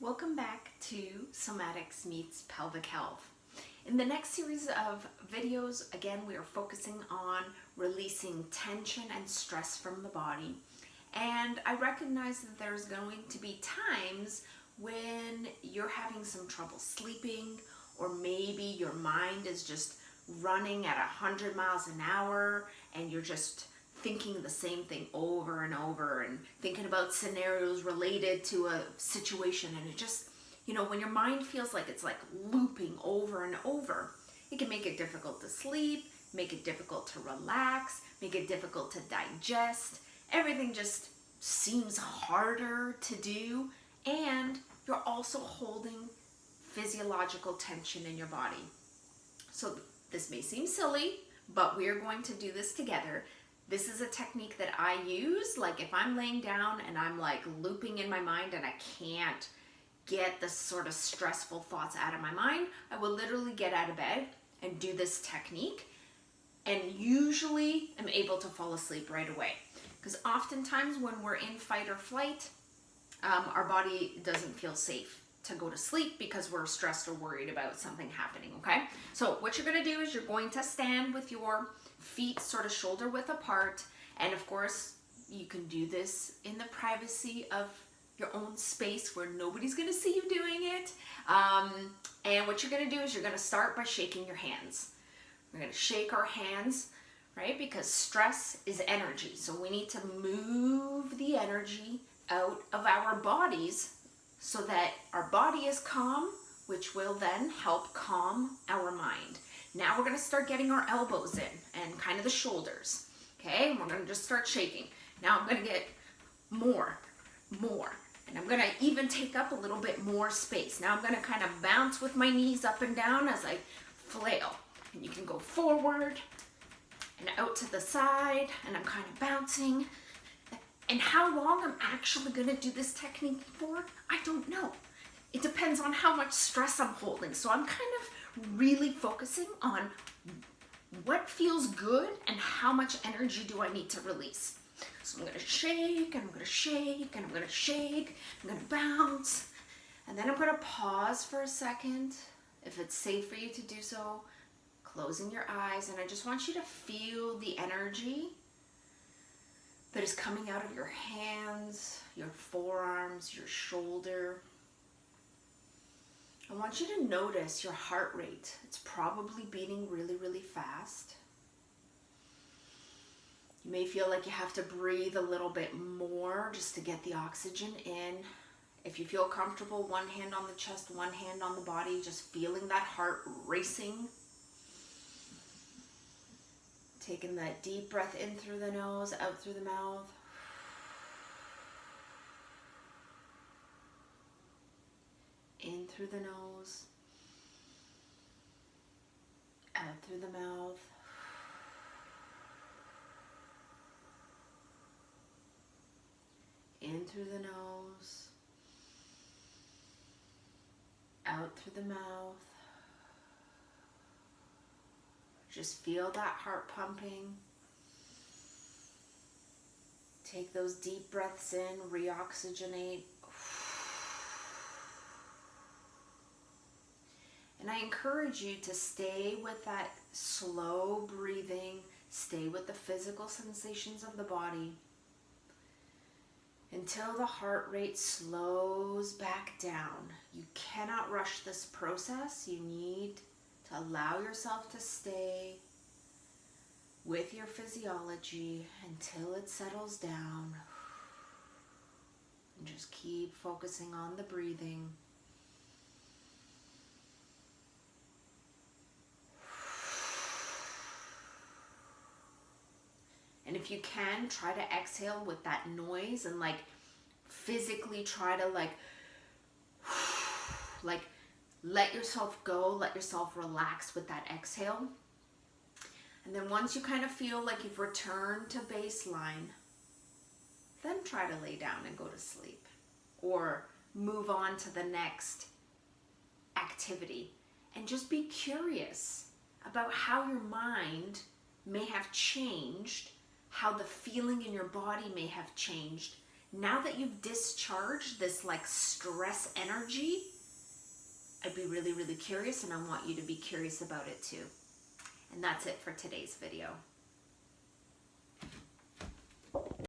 Welcome back to Somatics meets Pelvic Health. In the next series of videos, again, we are focusing on releasing tension and stress from the body. And I recognize that there's going to be times when you're having some trouble sleeping, or maybe your mind is just running at 100 miles an hour and you're just thinking the same thing over and over and thinking about scenarios related to a situation, and it just, when your mind feels like it's like looping over and over, it can make it difficult to sleep, make it difficult to relax, make it difficult to digest. Everything just seems harder to do, and you're also holding physiological tension in your body. So this may seem silly, but we are going to do this together. This is a technique that I use, like if I'm laying down and I'm like looping in my mind and I can't get the sort of stressful thoughts out of my mind, I will literally get out of bed and do this technique, and usually I'm able to fall asleep right away. Because oftentimes when we're in fight or flight, our body doesn't feel safe to go to sleep because we're stressed or worried about something happening, okay? So what you're gonna do is you're going to stand with your feet sort of shoulder width apart, and of course you can do this in the privacy of your own space where nobody's gonna see you doing it. And what you're gonna do is you're gonna start by shaking your hands. We're gonna shake our hands, right? Because stress is energy, so we need to move the energy out of our bodies so that our body is calm, which will then help calm our mind. Now we're gonna start getting our elbows in and kind of the shoulders, okay? And we're gonna just start shaking. Now I'm gonna get more, and I'm gonna even take up a little bit more space. Now I'm gonna kind of bounce with my knees up and down as I flail. And you can go forward and out to the side, and I'm kind of bouncing. And how long I'm actually gonna do this technique for, I don't know. It depends on how much stress I'm holding. So I'm kind of really focusing on what feels good and how much energy do I need to release. So I'm gonna shake, and I'm gonna shake, and I'm gonna shake, I'm gonna bounce, and then I'm gonna pause for a second, if it's safe for you to do so, closing your eyes, and I just want you to feel the energy that is coming out of your hands, your forearms, your shoulder. I want you to notice your heart rate. It's probably beating really, really fast. You may feel like you have to breathe a little bit more just to get the oxygen in. If you feel comfortable, one hand on the chest, one hand on the body, just feeling that heart racing. Taking that deep breath in through the nose, out through the mouth. In through the nose, out through the mouth. In through the nose, out through the mouth. Just feel that heart pumping. Take those deep breaths in, reoxygenate. And I encourage you to stay with that slow breathing, stay with the physical sensations of the body until the heart rate slows back down. You cannot rush this process. You need to allow yourself to stay with your physiology until it settles down. And just keep focusing on the breathing. And if you can, try to exhale with that noise and like physically try to like let yourself go, let yourself relax with that exhale. And then once you kind of feel like you've returned to baseline, then try to lay down and go to sleep or move on to the next activity. And just be curious about how your mind may have changed, how the feeling in your body may have changed Now that you've discharged this like stress energy, I'd be really, really curious, and I want you to be curious about it too. And that's it for today's video.